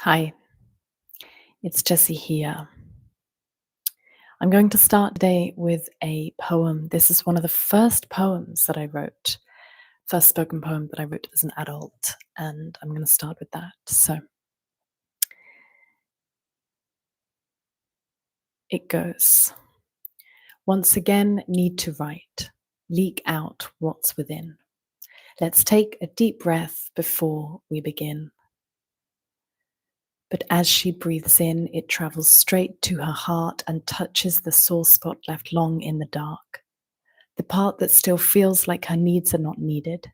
Hi, it's Jessie here. I'm going to start today with a poem. This is one of the first poems that I wrote, first spoken poem that I wrote as an adult, and I'm going to start with that. So it goes. Once again, need to write, leak out what's within. Let's take a deep breath before we begin. But as she breathes in, it travels straight to her heart and touches the sore spot left long in the dark. The part that still feels like her needs are not needed,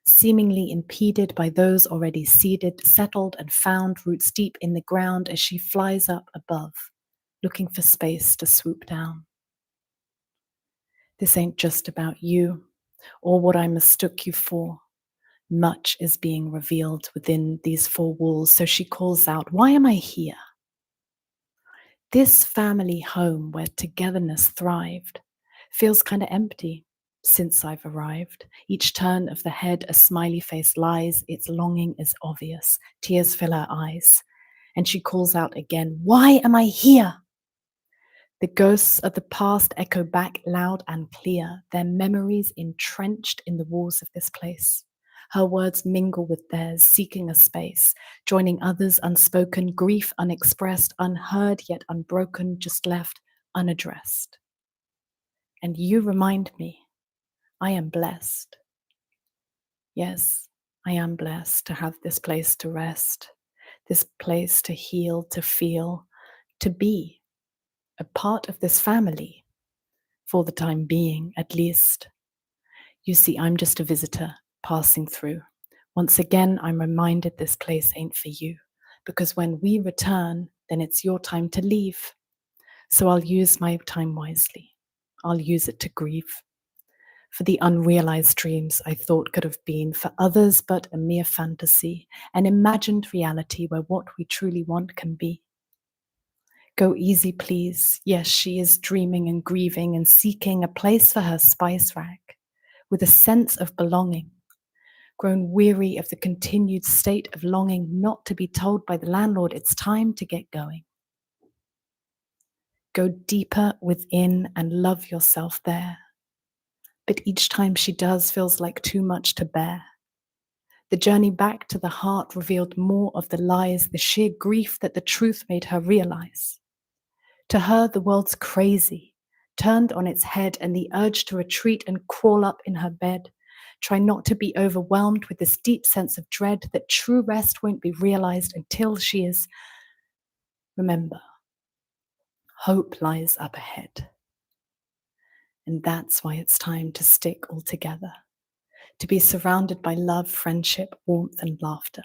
seemingly impeded by those already seeded, settled, and found roots deep in the ground as she flies up above, looking for space to swoop down. This ain't just about you or what I mistook you for. Much is being revealed within these four walls, so she calls out, "Why am I here?" This family home where togetherness thrived feels kind of empty since I've arrived. Each turn of the head, a smiley face lies. Its longing is obvious. Tears fill her eyes. And she calls out again, "Why am I here?" The ghosts of the past echo back loud and clear, their memories entrenched in the walls of this place. Her words mingle with theirs, seeking a space, joining others unspoken, grief unexpressed, unheard yet unbroken, just left unaddressed. And you remind me, I am blessed. Yes, I am blessed to have this place to rest, this place to heal, to feel, to be a part of this family, for the time being, at least. You see, I'm just a visitor passing through. Once again, I'm reminded this place ain't for you, because when we return, then it's your time to leave. So I'll use my time wisely. I'll use it to grieve for the unrealized dreams I thought could have been for others, but a mere fantasy, an imagined reality where what we truly want can be. Go easy, please. Yes, she is dreaming and grieving and seeking a place for her spice rack with a sense of belonging, grown weary of the continued state of longing not to be told by the landlord it's time to get going. Go deeper within and love yourself there. But each time she does feels like too much to bear. The journey back to the heart revealed more of the lies, the sheer grief that the truth made her realize. To her, the world's crazy, turned on its head, and the urge to retreat and crawl up in her bed. Try not to be overwhelmed with this deep sense of dread that true rest won't be realized until she is. Remember, hope lies up ahead. And that's why it's time to stick all together, to be surrounded by love, friendship, warmth, and laughter.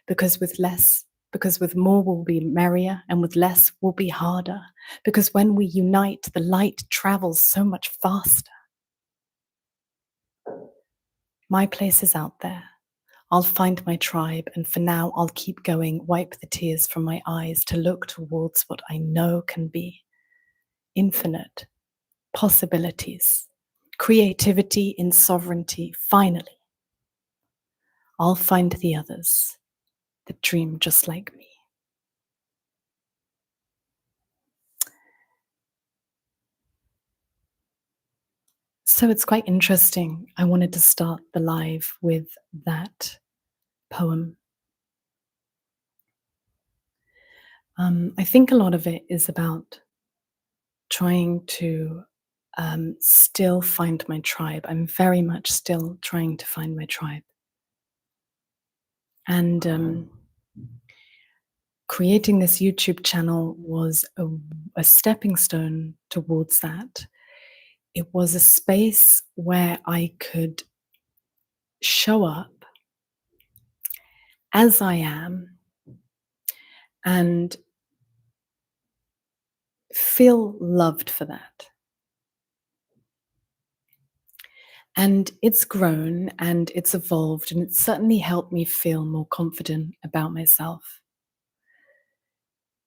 Because with more we'll be merrier, and with less we'll be harder. Because when we unite, the light travels so much faster. My place is out there. I'll find my tribe, and for now I'll keep going, wipe the tears from my eyes to look towards what I know can be. Infinite possibilities, creativity in sovereignty, finally. I'll find the others that dream just like me. So it's quite interesting. I wanted to start the live with that poem. I think a lot of it is about trying to still find my tribe. I'm very much still trying to find my tribe. And creating this YouTube channel was a stepping stone towards that. It was a space where I could show up as I am and feel loved for that. And it's grown and it's evolved, and it's certainly helped me feel more confident about myself.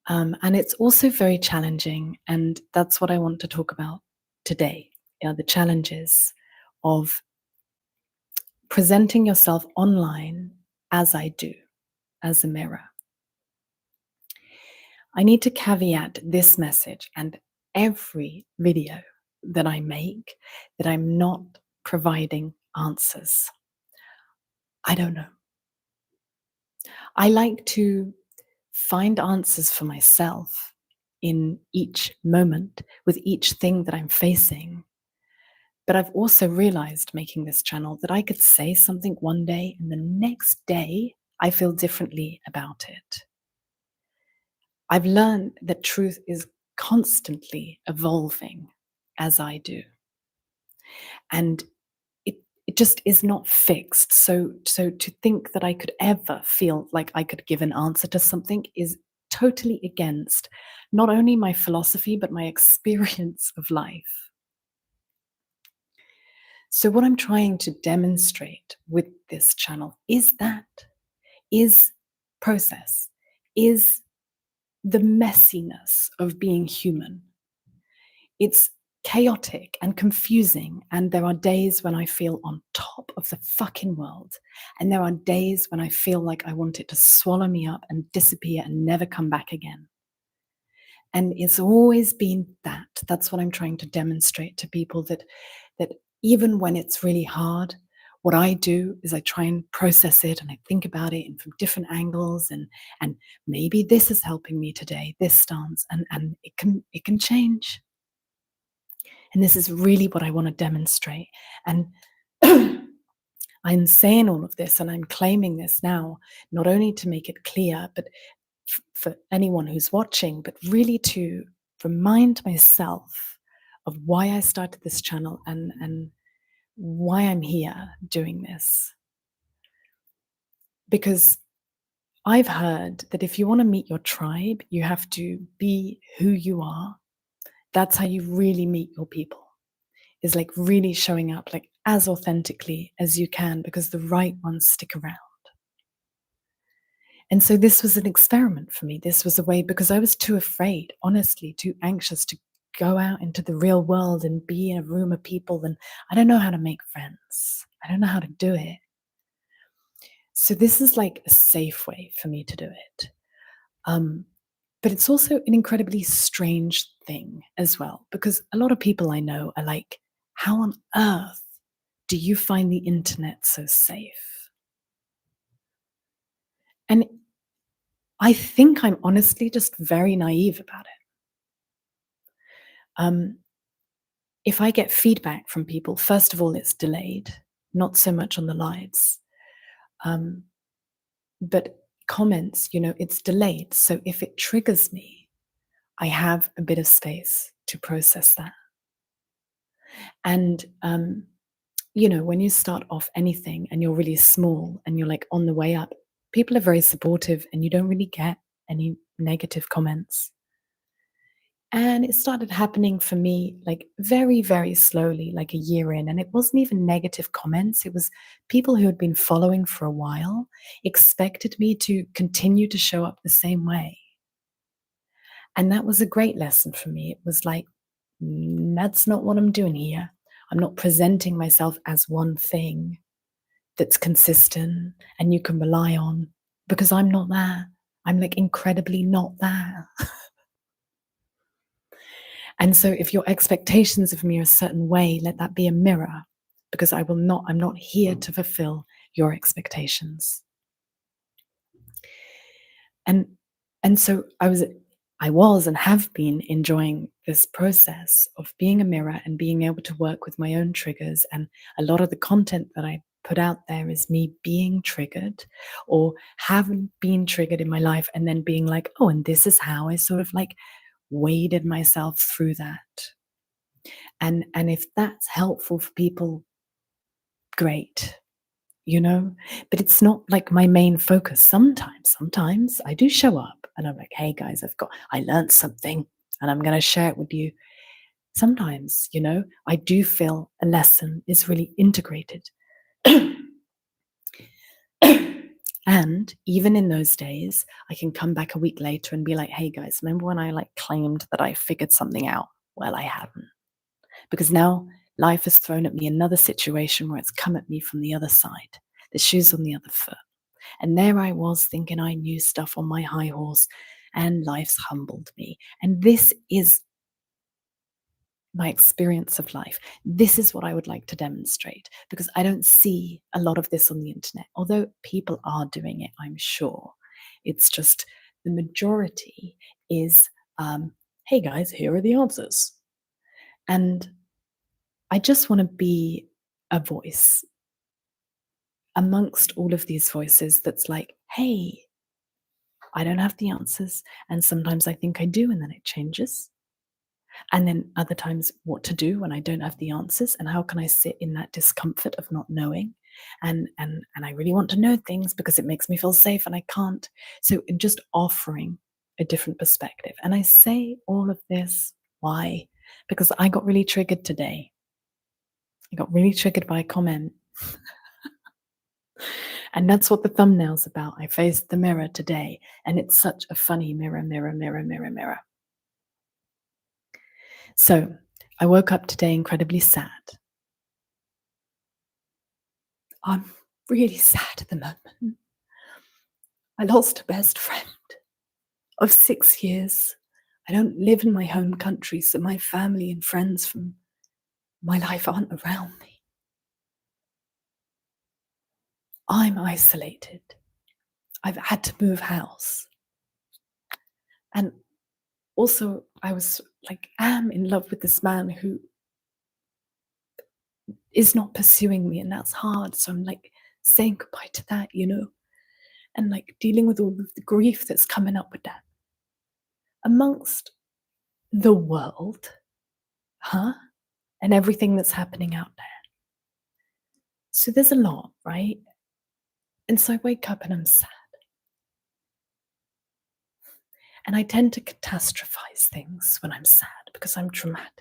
And it's also very challenging, and that's what I want to talk about today. The challenges of presenting yourself online as I do, as a mirror. I need to caveat this message and every video that I make that I'm not providing answers. I don't know. I like to find answers for myself in each moment with each thing that I'm facing. But I've also realized making this channel that I could say something one day and the next day I feel differently about it. I've learned that truth is constantly evolving as I do. And it just is not fixed. So to think that I could ever feel like I could give an answer to something is totally against not only my philosophy, but my experience of life. So what I'm trying to demonstrate with this channel is process, is the messiness of being human. It's chaotic and confusing, and there are days when I feel on top of the fucking world, and there are days when I feel like I want it to swallow me up and disappear and never come back again. And it's always been that. That's what I'm trying to demonstrate to people, that even when it's really hard, what I do is I try and process it and I think about it from different angles, and maybe this is helping me today, this stance, and it can change. And this is really what I want to demonstrate. And I'm saying all of this and I'm claiming this now, not only to make it clear, but for anyone who's watching, but really to remind myself of why I started this channel and why I'm here doing this. Because I've heard that if you want to meet your tribe, you have to be who you are. That's how you really meet your people. Is like really showing up like as authentically as you can, because the right ones stick around. And so this was an experiment for me. This was a way, because I was too afraid, honestly, too anxious to go out into the real world and be in a room of people. And I don't know how to make friends. I don't know how to do it. So this is like a safe way for me to do it. But it's also an incredibly strange thing as well, because a lot of people I know are like, how on earth do you find the internet so safe? And I think I'm honestly just very naive about it. If I get feedback from people, first of all, it's delayed, not so much on the lives. But comments, it's delayed. So if it triggers me, I have a bit of space to process that. And when you start off anything and you're really small and you're like on the way up, people are very supportive and you don't really get any negative comments. And it started happening for me like very, very slowly, like a year in. And it wasn't even negative comments. It was people who had been following for a while expected me to continue to show up the same way. And that was a great lesson for me. It was like, that's not what I'm doing here. I'm not presenting myself as one thing that's consistent and you can rely on, because I'm not that. I'm like incredibly not that. And so if your expectations of me are a certain way, let that be a mirror, because I'm not here to fulfill your expectations. And so I was and have been enjoying this process of being a mirror and being able to work with my own triggers. And a lot of the content that I put out there is me being triggered or having been triggered in my life, and then being like, oh, and this is how I sort of like waded myself through that. And if that's helpful for people, great. But it's not like my main focus. Sometimes I do show up and I'm like, hey guys, I learned something and I'm going to share it with you. Sometimes, I do feel a lesson is really integrated. And even in those days, I can come back a week later and be like, hey guys, remember when I like claimed that I figured something out? Well, I haven't. Because now life has thrown at me another situation where it's come at me from the other side. The shoe's on the other foot. And there I was thinking I knew stuff on my high horse. and life's humbled me. And this is my experience of life. This is what I would like to demonstrate because I don't see a lot of this on the internet, although people are doing it, I'm sure. It's just the majority is, hey guys, here are the answers. And I just want to be a voice amongst all of these voices that's like, hey, I don't have the answers. And sometimes I think I do, and then it changes. And then other times, what to do when I don't have the answers, and how can I sit in that discomfort of not knowing? And I really want to know things because it makes me feel safe, and I can't. So just offering a different perspective. And I say all of this why? Because I got really triggered today. I got really triggered by a comment. And that's what the thumbnail's about. I faced the mirror today, and it's such a funny mirror, mirror, mirror, mirror, mirror. So I woke up today incredibly sad. I'm really sad at the moment. I lost a best friend of 6 years. I don't live in my home country, so my family and friends from my life aren't around me. I'm isolated. I've had to move house. And also, I was like, am in love with this man who is not pursuing me, and that's hard. So I'm like saying goodbye to that, and like dealing with all of the grief that's coming up with that. Amongst the world, and everything that's happening out there. So there's a lot, right? And so I wake up and I'm sad. And I tend to catastrophize things when I'm sad because I'm dramatic.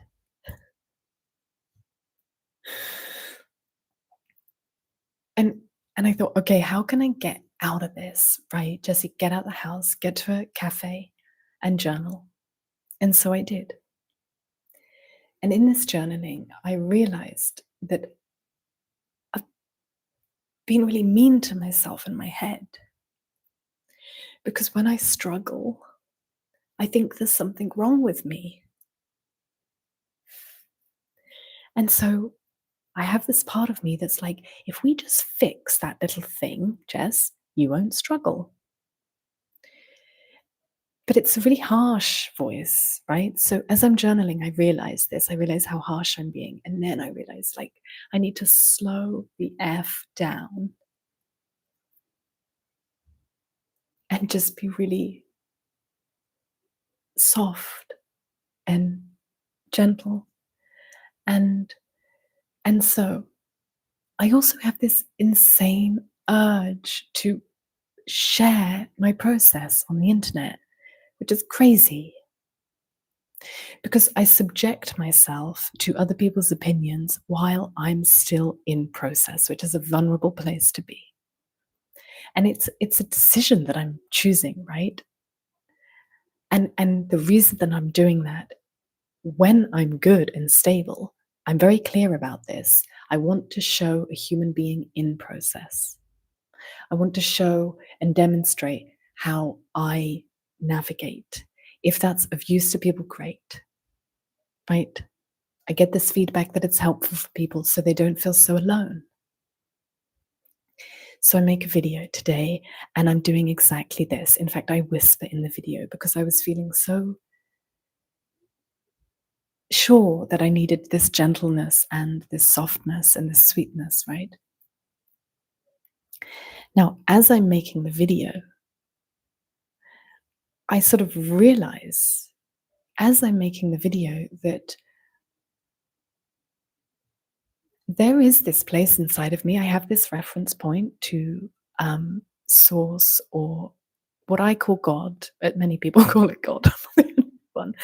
And I thought, okay, how can I get out of this, right? Jessie, get out of the house, get to a cafe and journal. And so I did. And in this journaling, I realized that I've been really mean to myself in my head. Because when I struggle, I think there's something wrong with me. And so I have this part of me that's like, if we just fix that little thing, Jess, you won't struggle. But it's a really harsh voice, right? So as I'm journaling, I realize this. I realize how harsh I'm being. And then I realize, like, I need to slow the F down and just be really soft and gentle. And so I also have this insane urge to share my process on the internet, which is crazy because I subject myself to other people's opinions while I'm still in process, which is a vulnerable place to be. And it's a decision that I'm choosing, right? And the reason that I'm doing that, when I'm good and stable, I'm very clear about this. I want to show a human being in process. I want to show and demonstrate how I navigate. If that's of use to people, great. Right? I get this feedback that it's helpful for people so they don't feel so alone. So I make a video today and I'm doing exactly this. In fact, I whisper in the video because I was feeling so sure that I needed this gentleness and this softness and this sweetness, right? Now, as I'm making the video, I sort of realize as I'm making the video that there is this place inside of me. I have this reference point to source, or what I call God, but many people call it God. One,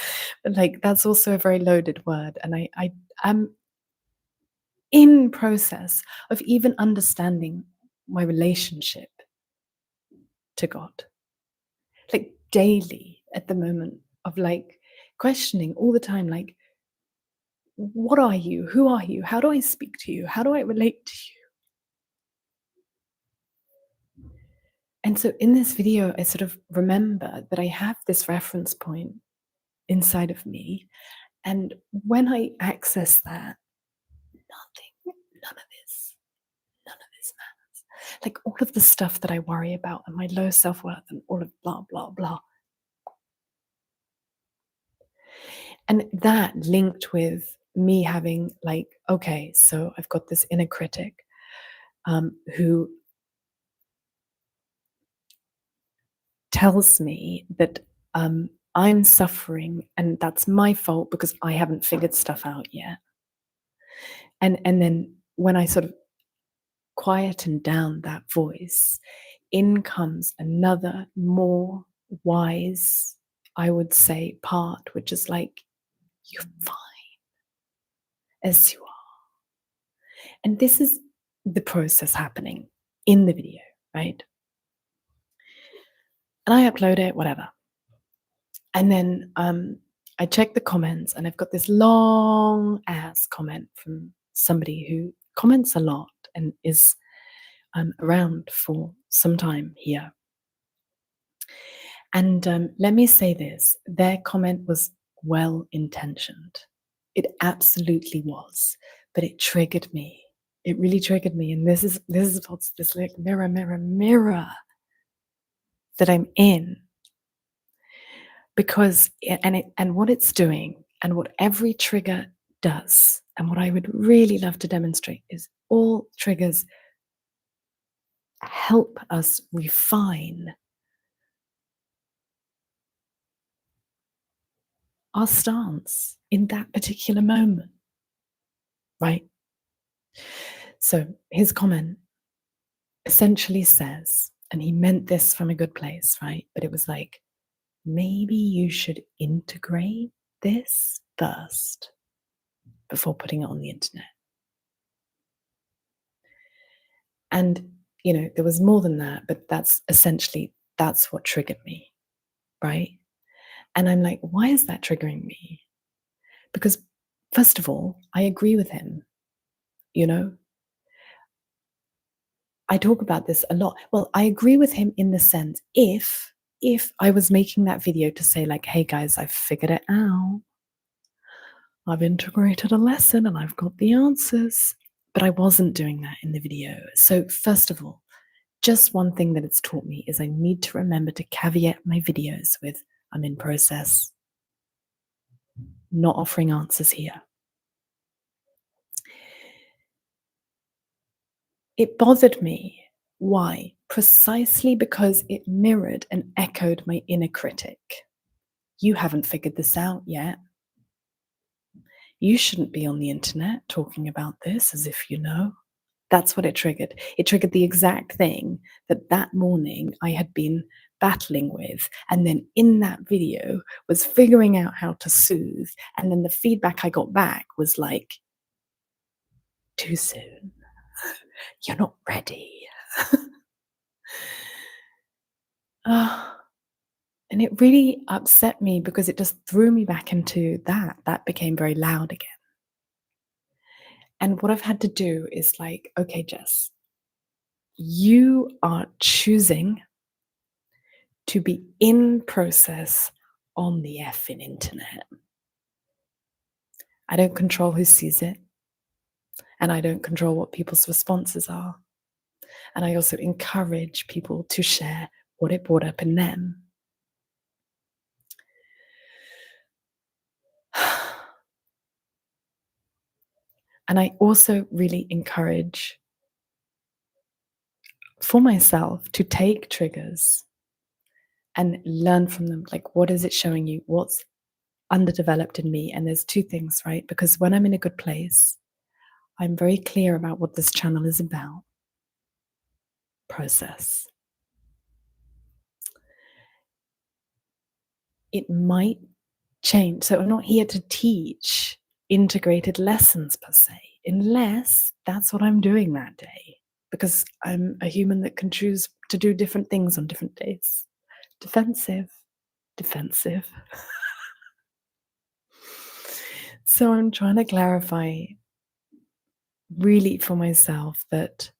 but like that's also a very loaded word, and I am in process of even understanding my relationship to God, like daily at the moment of like questioning all the time, like what are you? Who are you? How do I speak to you? How do I relate to you? And so in this video, I sort of remember that I have this reference point inside of me. And when I access that, nothing, none of this, none of this matters. Like all of the stuff that I worry about and my low self worth and all of blah, blah, blah. And that linked with me having, like, okay, so I've got this inner critic who tells me that I'm suffering and that's my fault because I haven't figured stuff out yet. And then when I sort of quieten down that voice, in comes another more wise, I would say, part, which is like, you're fine as you are. And this is the process happening in the video, right? And I upload it, whatever. And then I check the comments, and I've got this long ass comment from somebody who comments a lot and is around for some time here. And let me say this, their comment was well intentioned. It absolutely was, but it triggered me. It really triggered me. And this is what's this like mirror, mirror, mirror that I'm in. Because and what it's doing and what every trigger does, and what I would really love to demonstrate is all triggers help us refine our stance in that particular moment, right? So his comment essentially says, and he meant this from a good place, right? But it was like, maybe you should integrate this first before putting it on the internet. And, you know, there was more than that, but that's what triggered me, right? And I'm like, why is that triggering me? Because first of all, I agree with him, you know? I talk about this a lot. Well, I agree with him in the sense, if I was making that video to say like, hey guys, I've figured it out. I've integrated a lesson and I've got the answers. But I wasn't doing that in the video. So first of all, just one thing that it's taught me is I need to remember to caveat my videos with, I'm in process, not offering answers here. It bothered me. Why? Precisely because it mirrored and echoed my inner critic. You haven't figured this out yet. You shouldn't be on the internet talking about this as if you know. That's what it triggered. It triggered the exact thing that morning I had been battling with. And then in that video was figuring out how to soothe. And then the feedback I got back was like, too soon. You're not ready. And it really upset me because it just threw me back into that. That became very loud again. And what I've had to do is like, okay, Jess, you are choosing to be in process on the effing internet. I don't control who sees it. And I don't control what people's responses are. And I also encourage people to share what it brought up in them. And I also really encourage for myself to take triggers and learn from them. Like, what is it showing you? What's underdeveloped in me? And there's two things, right? Because when I'm in a good place, I'm very clear about what this channel is about. Process. It might change. So I'm not here to teach integrated lessons per se, unless that's what I'm doing that day, because I'm a human that can choose to do different things on different days. Defensive. So I'm trying to clarify really for myself that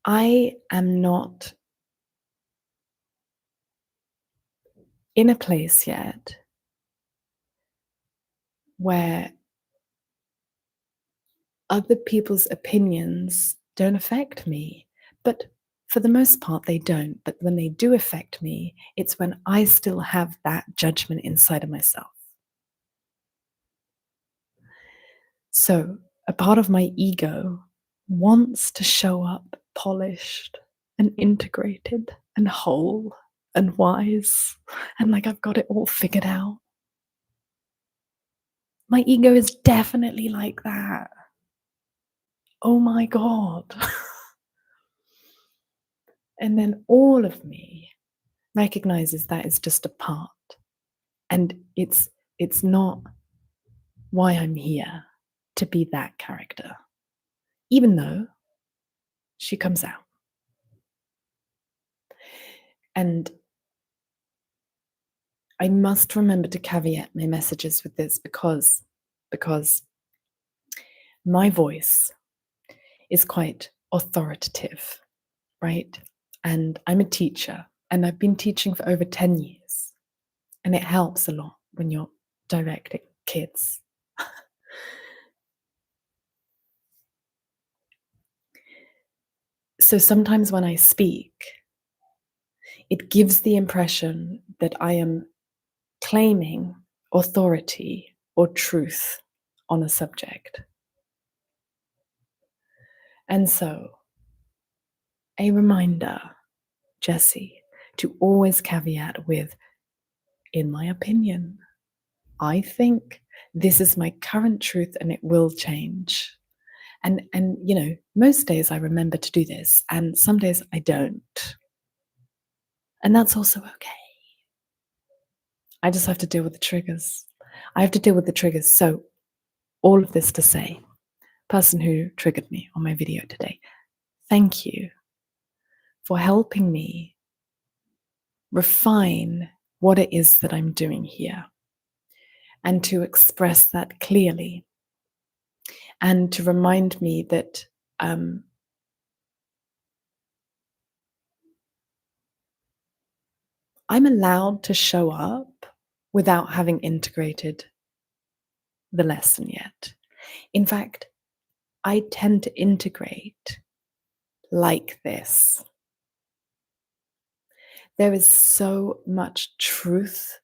I am not in a place yet where other people's opinions don't affect me. But for the most part, they don't. But when they do affect me, it's when I still have that judgment inside of myself. So a part of my ego wants to show up polished and integrated and whole and wise and like I've got it all figured out. My ego is definitely like that. Oh my God. And then all of me recognizes that is just a part. And it's not why I'm here to be that character, even though she comes out. And I must remember to caveat my messages with this because my voice is quite authoritative, right? And I'm a teacher and I've been teaching for over 10 years. And it helps a lot when you're directing kids. So sometimes when I speak, it gives the impression that I am claiming authority or truth on a subject. And so, a reminder, Jessie, to always caveat with, in my opinion, I think this is my current truth and it will change. And you know, most days I remember to do this, and some days I don't. And that's also okay. I just have to deal with the triggers. I have to deal with the triggers. So, all of this to say, person who triggered me on my video today, thank you for helping me refine what it is that I'm doing here and to express that clearly and to remind me that I'm allowed to show up without having integrated the lesson yet. In fact, I tend to integrate like this. There is so much truth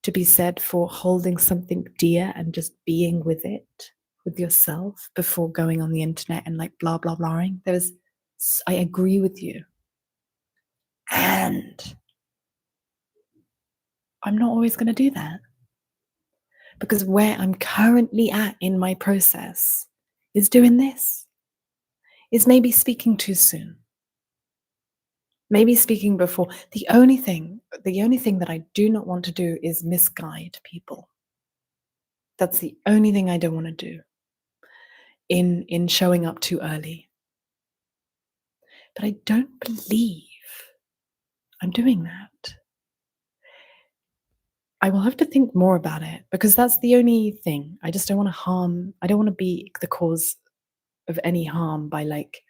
to be said for holding something dear and just being with it, with yourself, before going on the internet and like blah, blah, blahing. I agree with you. And I'm not always going to do that. Because where I'm currently at in my process is doing this, is maybe speaking too soon. Maybe speaking before. The only thing that I do not want to do is misguide people. That's the only thing I don't want to do in showing up too early. But I don't believe I'm doing that. I will have to think more about it because that's the only thing. I just don't want to harm. I don't want to be the cause of any harm by like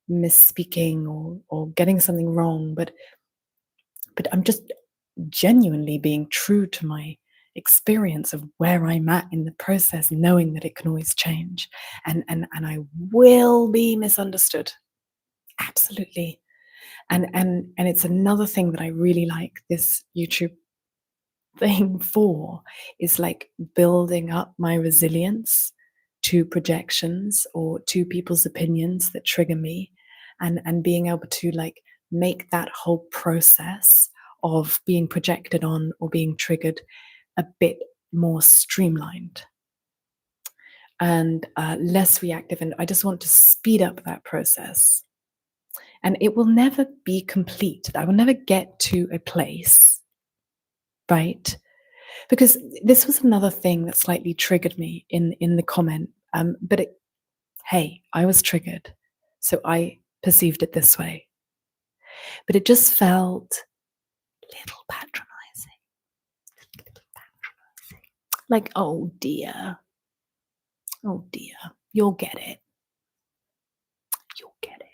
misspeaking or getting something wrong. But I'm just genuinely being true to my experience of where I'm at in the process, knowing that it can always change. And I will be misunderstood. Absolutely. And it's another thing that I really like this YouTube thing for, is like building up my resilience to projections or to people's opinions that trigger me, and being able to like make that whole process of being projected on or being triggered a bit more streamlined and less reactive. And I just want to speed up that process. And it will never be complete. I will never get to a place, right? Because this was another thing that slightly triggered me in the comment. Hey, I was triggered, so I perceived it this way. But it just felt a little patronizing. Like, oh dear, you'll get it. You'll get it.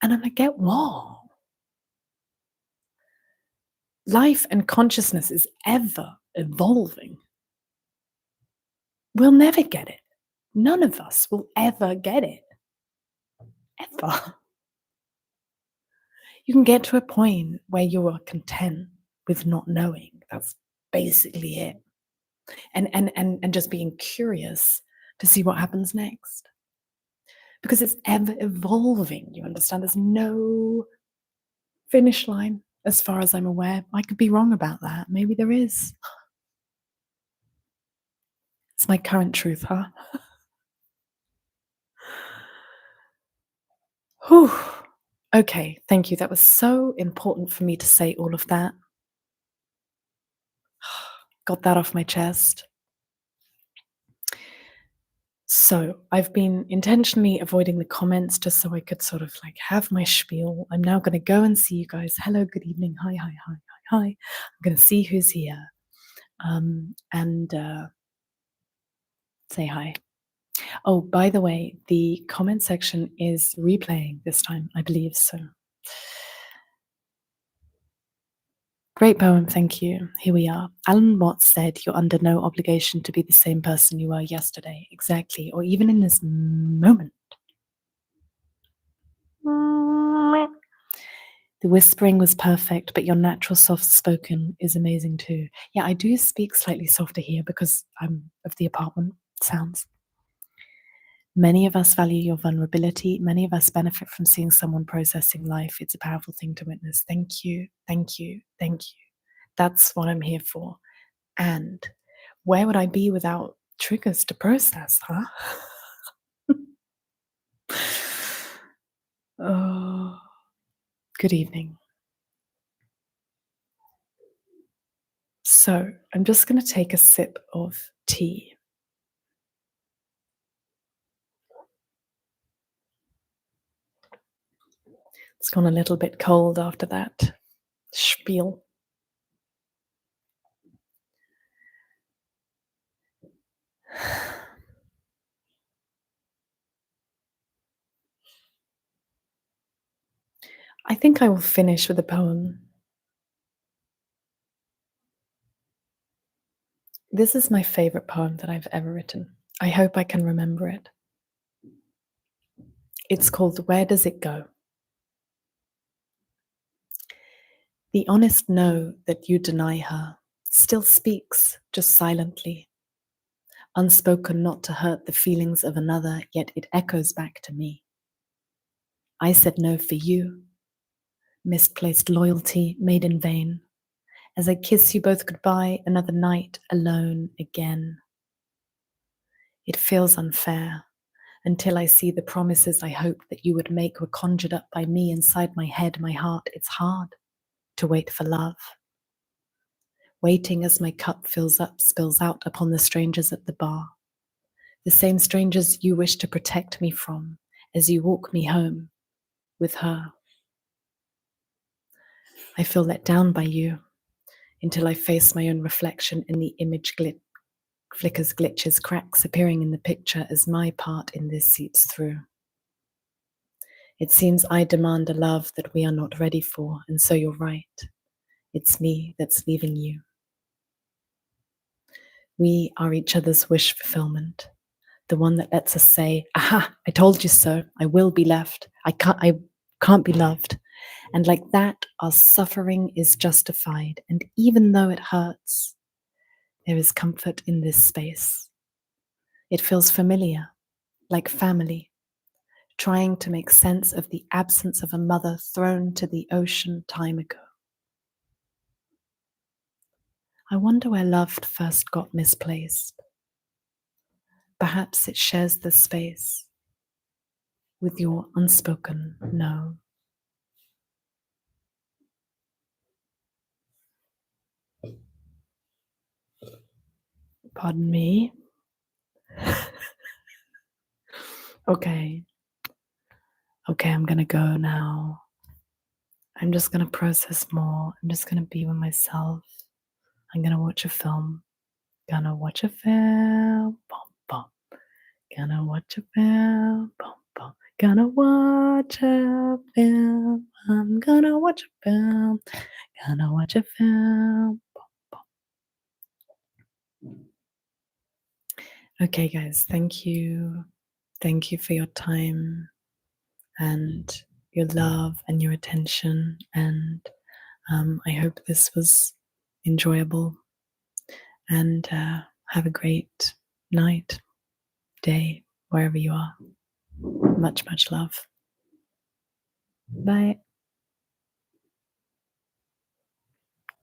And I'm like, get what? Life and consciousness is ever evolving. We'll never get it. None of us will ever get it. Ever. You can get to a point where you are content with not knowing. That's basically it. And just being curious to see what happens next. Because it's ever evolving, you understand? There's no finish line as far as I'm aware. I could be wrong about that. Maybe there is. It's my current truth, huh? Whew. Okay, thank you. That was so important for me to say all of that. Got that off my chest. So I've been intentionally avoiding the comments just so I could sort of like have my spiel. I'm now going to go and see you guys. Hello, good evening. Hi, hi, hi, hi, hi. I'm going to see who's here and say hi. Oh, by the way, the comment section is replaying this time, I believe. So great poem, thank you. Here we are. Alan Watts said, "You're under no obligation to be the same person you were yesterday, exactly, or even in this moment. The whispering was perfect, but your natural soft spoken is amazing too." Yeah, I do speak slightly softer here because I'm of the apartment sounds. Many of us value your vulnerability. Many of us benefit from seeing someone processing life. It's a powerful thing to witness. Thank you, thank you, thank you. That's what I'm here for. And where would I be without triggers to process, huh? Oh, good evening. So I'm just going to take a sip of tea. It's gone a little bit cold after that spiel. I think I will finish with a poem. This is my favorite poem that I've ever written. I hope I can remember it. It's called Where Does It Go? The honest no that you deny her still speaks, just silently. Unspoken not to hurt the feelings of another, yet it echoes back to me. I said no for you. Misplaced loyalty made in vain. As I kiss you both goodbye, another night alone again. It feels unfair until I see the promises I hoped that you would make were conjured up by me inside my head, my heart. It's hard to wait for love. Waiting as my cup fills up, spills out upon the strangers at the bar. The same strangers you wish to protect me from as you walk me home with her. I feel let down by you until I face my own reflection in the image flickers, glitches, cracks appearing in the picture as my part in this seeps through. It seems I demand a love that we are not ready for, and so you're right. It's me that's leaving you. We are each other's wish fulfillment, the one that lets us say, "Aha, I told you so. I will be left. I can't be loved." And like that, our suffering is justified. And even though it hurts, there is comfort in this space. It feels familiar, like family, trying to make sense of the absence of a mother thrown to the ocean time ago. I wonder where love first got misplaced. Perhaps it shares the space with your unspoken no. Pardon me. Okay, I'm gonna go now. I'm just gonna process more. I'm just gonna be with myself. I'm gonna watch a film. Gonna watch a film. Bum, bum. Gonna watch a film. Bum, bum. Gonna watch a film. I'm gonna watch a film. Gonna watch a film. Okay, guys, thank you. Thank you for your time and your love and your attention. And I hope this was enjoyable. And have a great night, day, wherever you are. Much, much love. Bye.